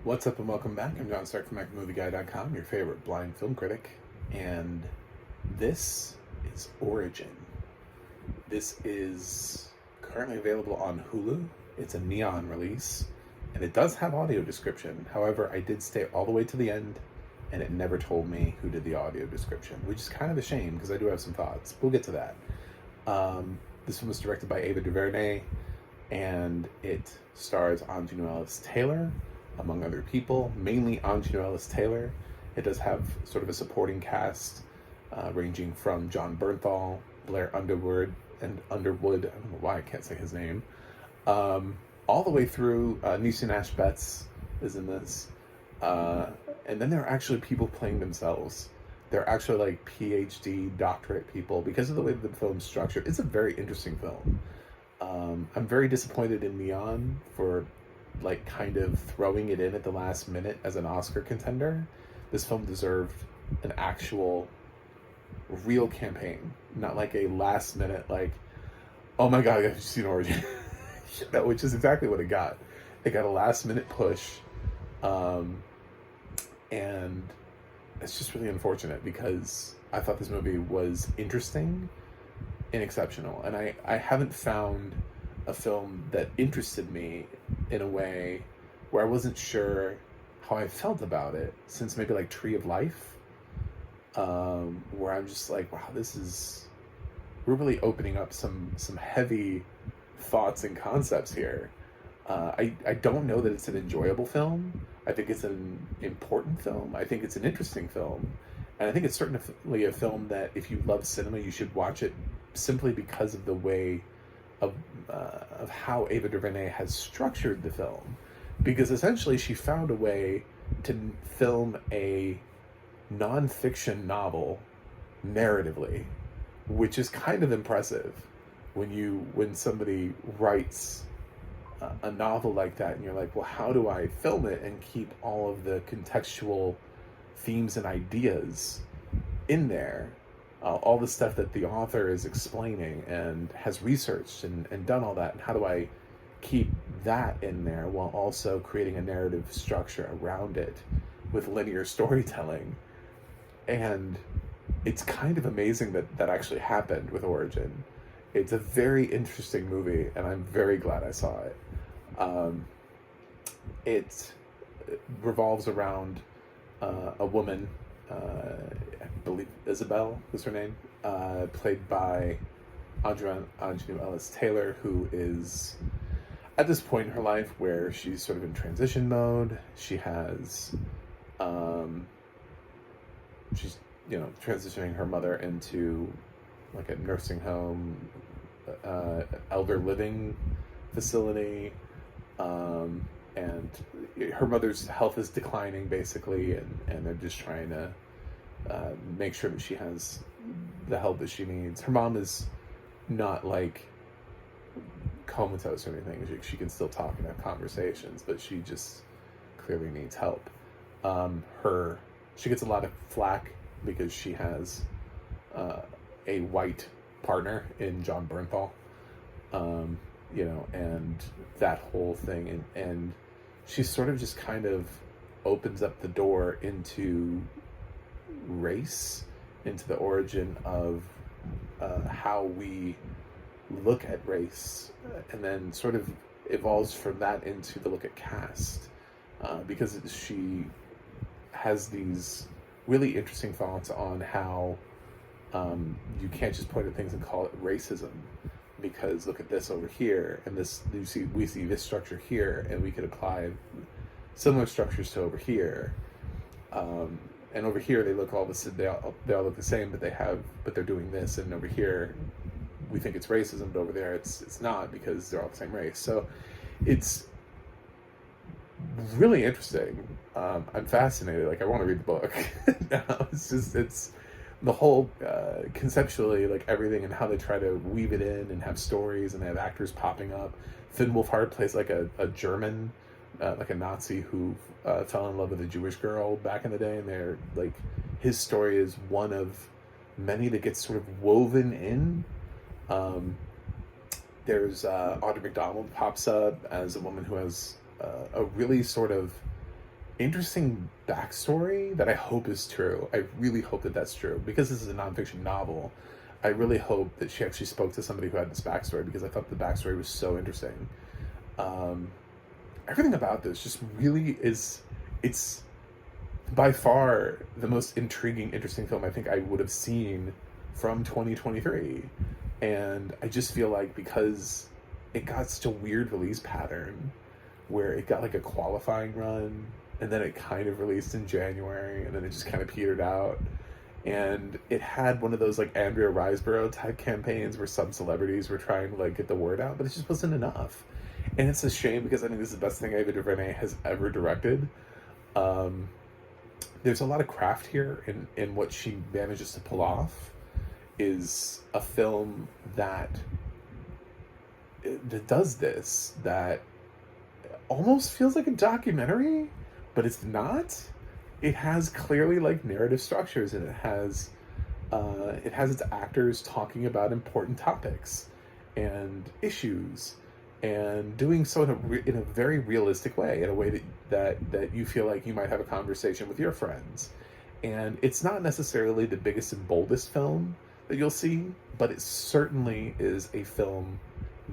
What's up and welcome back. I'm John Stark from MacMovieGuy.com, your favorite blind film critic, and this is Origin. This is currently available on Hulu. It's a neon release, and it does have audio description. However, I did stay all the way to the end, and it never told me who did the audio description, which is kind of a shame because I do have some thoughts. We'll get to that. This film was directed by Ava Duvernay, and it stars Anjanou Ellis-Taylor, among other people, mainly Anjanou Ellis-Taylor. It does have sort of a supporting cast ranging from John Bernthal, Blair Underwood, I don't know why I can't say his name, all the way through Niecy Nash-Betts is in this. And then there are actually people playing themselves. They're actually like PhD doctorate people because of the way the film's structured. It's a very interesting film. I'm very disappointed in Neon for like kind of throwing it in at the last minute as an Oscar contender. This film deserved an actual real campaign, not like a last minute like, oh my god, I've seen Origin. Which is exactly what it got. It got a last minute push, and it's just really unfortunate because I thought this movie was interesting and exceptional, and I haven't found a film that interested me in a way where I wasn't sure how I felt about it since maybe like Tree of Life, where I'm just like, wow, we're really opening up some heavy thoughts and concepts here. I don't know that it's an enjoyable film. I think it's an important film. I think it's an interesting film. And I think it's certainly a film that if you love cinema, you should watch it simply because of the way of how Ava DuVernay has structured the film. Because essentially she found a way to film a nonfiction novel narratively, which is kind of impressive when somebody writes a novel like that and you're like, well, how do I film it and keep all of the contextual themes and ideas in there, all the stuff that the author is explaining and has researched and done all that, and how do I keep that in there while also creating a narrative structure around it with linear storytelling. And it's kind of amazing that actually happened with Origin. It's a very interesting movie, and I'm very glad I saw it. It revolves around a woman, I believe Isabel was her name, played by Anjanou Ellis-Taylor, who is at this point in her life where she's sort of in transition mode. She has, she's, transitioning her mother into like a nursing home, elder living facility, and her mother's health is declining basically, and they're just trying to make sure that she has the help that she needs. Her mom is not like comatose or anything. She can still talk and have conversations, but she just clearly needs help. She gets a lot of flack because she has a white partner in John Bernthal, and that whole thing, and she sort of just kind of opens up the door into race, into the origin of how we look at race, and then sort of evolves from that into the look at caste, because she has these really interesting thoughts on how you can't just point at things and call it racism, because look at this over here, and we see this structure here, and we could apply similar structures to over here, and over here they look they all look the same, but they're doing this, and over here we think it's racism, but over there it's not, because they're all the same race. So it's really interesting. I'm fascinated. Like, I want to read the book. No, it's the whole conceptually, like everything and how they try to weave it in and have stories, and they have actors popping up. Finn Wolfhard plays like a German, like a Nazi who fell in love with a Jewish girl back in the day, and they're like, his story is one of many that gets sort of woven in. There's Audrey McDonald pops up as a woman who has a really sort of interesting backstory that I hope is true. I really hope that that's true, because this is a nonfiction novel. I really hope that she actually spoke to somebody who had this backstory, because I thought the backstory was so interesting. Everything about this just really is, it's by far the most intriguing, interesting film I think I would have seen from 2023. And I just feel like, because it got such a weird release pattern, where it got like a qualifying run, and then it kind of released in January, and then it just kind of petered out. And it had one of those like Andrea Riseborough type campaigns where some celebrities were trying to like get the word out, but it just wasn't enough. And it's a shame, because I think this is the best thing Ava Duvernay has ever directed. There's a lot of craft here in what she manages to pull off. Is a film that does this, that almost feels like a documentary, but it's not. It has clearly like narrative structures, and it has its actors talking about important topics and issues, and doing so in a very realistic way, in a way that you feel like you might have a conversation with your friends. And it's not necessarily the biggest and boldest film that you'll see, but it certainly is a film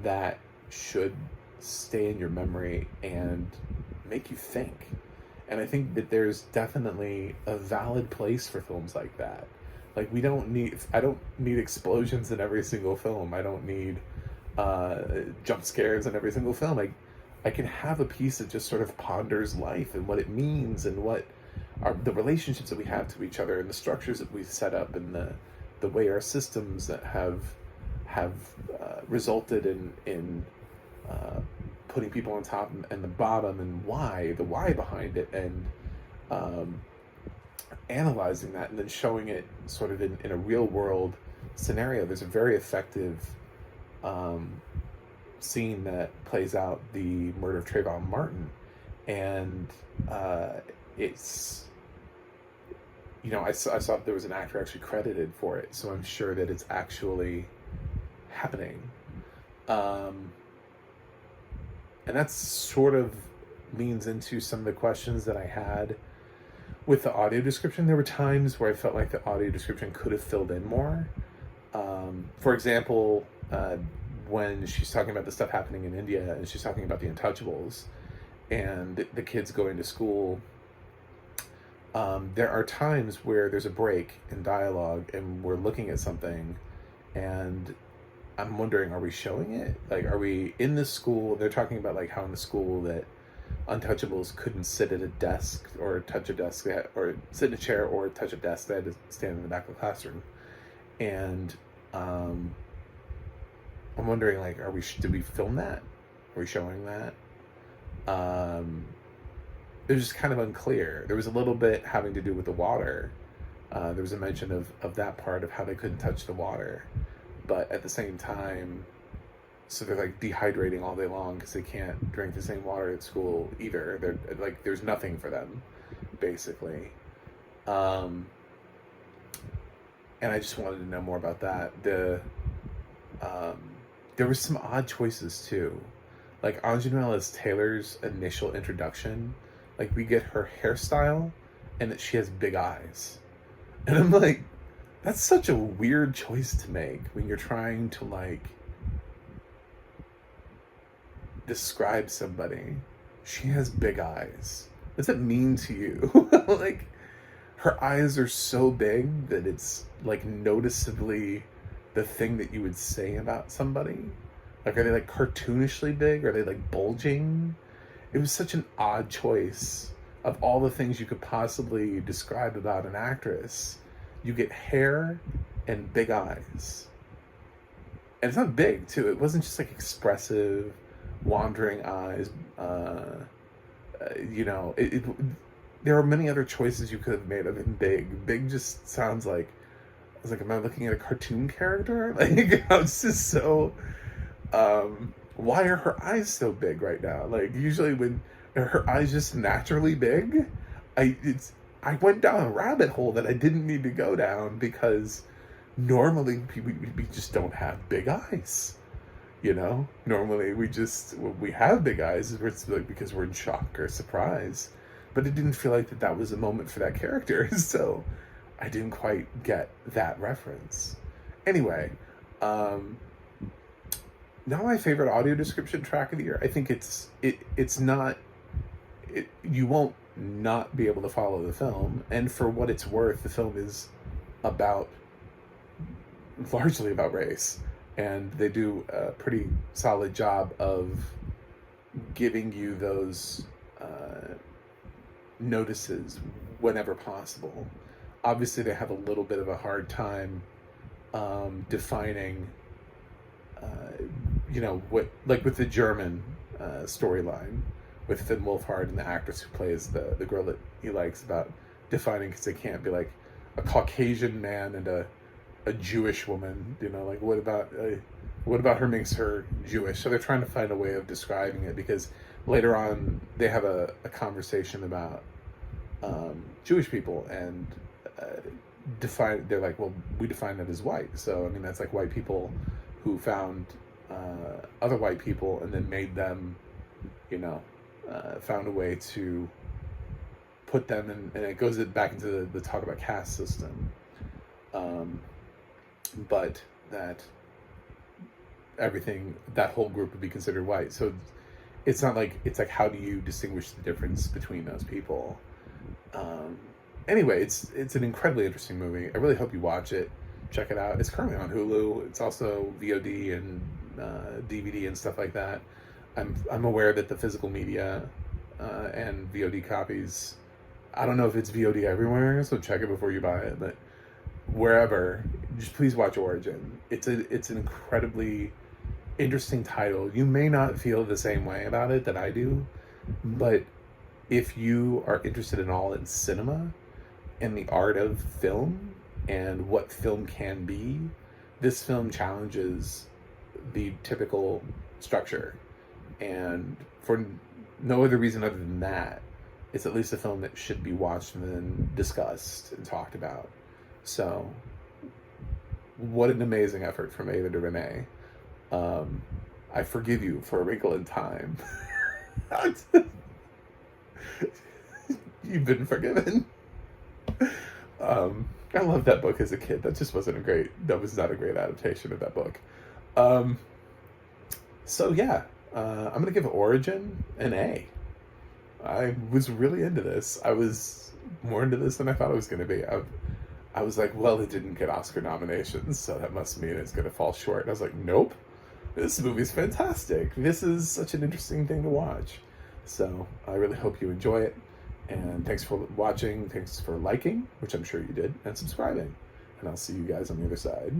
that should stay in your memory and make you think. And I think that there's definitely a valid place for films like that. Like, I don't need explosions in every single film. I don't need jump scares in every single film. I can have a piece that just sort of ponders life and what it means, and what are the relationships that we have to each other, and the structures that we've set up, and the way our systems that have resulted in putting people on top and the bottom, and the why behind it, and analyzing that, and then showing it sort of in a real world scenario. There's a very effective scene that plays out the murder of Trayvon Martin, and it's, I saw there was an actor actually credited for it, so I'm sure that it's actually happening. And that sort of leans into some of the questions that I had with the audio description. There were times where I felt like the audio description could have filled in more. For example, when she's talking about the stuff happening in India, and she's talking about the Untouchables and the kids going to school, there are times where there's a break in dialogue, and we're looking at something, and I'm wondering, are we showing it? Like, are we in this school? They're talking about like how in the school that Untouchables couldn't sit at a desk or touch a desk, or sit in a chair or touch a desk. They had to stand in the back of the classroom. And I'm wondering, like, did we film that? Are we showing that? It was just kind of unclear. There was a little bit having to do with the water. There was a mention of that part of how they couldn't touch the water. But at the same time, so they're like dehydrating all day long because they can't drink the same water at school either. They're like, there's nothing for them, basically. And I just wanted to know more about that. There was some odd choices too. Like Anjanuelas Taylor's initial introduction, like we get her hairstyle and that she has big eyes. And I'm like, that's such a weird choice to make when you're trying to like describe somebody. She has big eyes. What does that mean to you? Like, her eyes are so big that it's like noticeably the thing that you would say about somebody. Like, are they like cartoonishly big? Are they like bulging? It was such an odd choice. Of all the things you could possibly describe about an actress, you get hair and big eyes. And it's not big, too. It wasn't just like expressive, wandering eyes. There are many other choices you could have made of it big. Big just sounds like, I was like, am I looking at a cartoon character? Like, I was just so, why are her eyes so big right now? Like, usually when her eyes just naturally big, I went down a rabbit hole that I didn't need to go down, because normally we just don't have big eyes. Normally when we have big eyes, it's like because we're in shock or surprise. but it didn't feel like that was a moment for that character. So I didn't quite get that reference. Anyway, now my favorite audio description track of the year. I think it's not, you won't not be able to follow the film, and for what it's worth, the film is largely about race, and they do a pretty solid job of giving you those notices whenever possible. Obviously, they have a little bit of a hard time defining, what, like with the German storyline with Finn Wolfhard and the actress who plays the girl that he likes, about defining, because they can't be like a Caucasian man and a Jewish woman, like what about her makes her Jewish? So they're trying to find a way of describing it, because later on they have a conversation about Jewish people, and they're like, well, we define it as white. So I mean, that's like white people who found other white people and then made them, found a way to put them in, and it goes back into the talk about caste system, but that that whole group would be considered white. So it's not like, it's like, how do you distinguish the difference between those people? Anyway, it's an incredibly interesting movie. I really hope you watch it. Check it out. It's currently on Hulu. It's also VOD and DVD and stuff like that. I'm aware that the physical media and VOD copies, I don't know if it's VOD everywhere, so check it before you buy it, but wherever, just please watch Origin. It's an incredibly interesting title. You may not feel the same way about it that I do, but if you are interested at all in cinema and the art of film and what film can be, this film challenges the typical structure. And for no other reason other than that, it's at least a film that should be watched and then discussed and talked about. So, what an amazing effort from Ava Duvernay. I forgive you for A Wrinkle in Time. You've been forgiven. I loved that book as a kid. That was not a great adaptation of that book. So yeah, I'm going to give Origin an A. I was really into this. I was more into this than I thought it was going to be. I was like, well, it didn't get Oscar nominations, so that must mean it's going to fall short. And I was like, nope, this movie's fantastic. This is such an interesting thing to watch. So I really hope you enjoy it. And thanks for watching. Thanks for liking, which I'm sure you did, and subscribing. And I'll see you guys on the other side.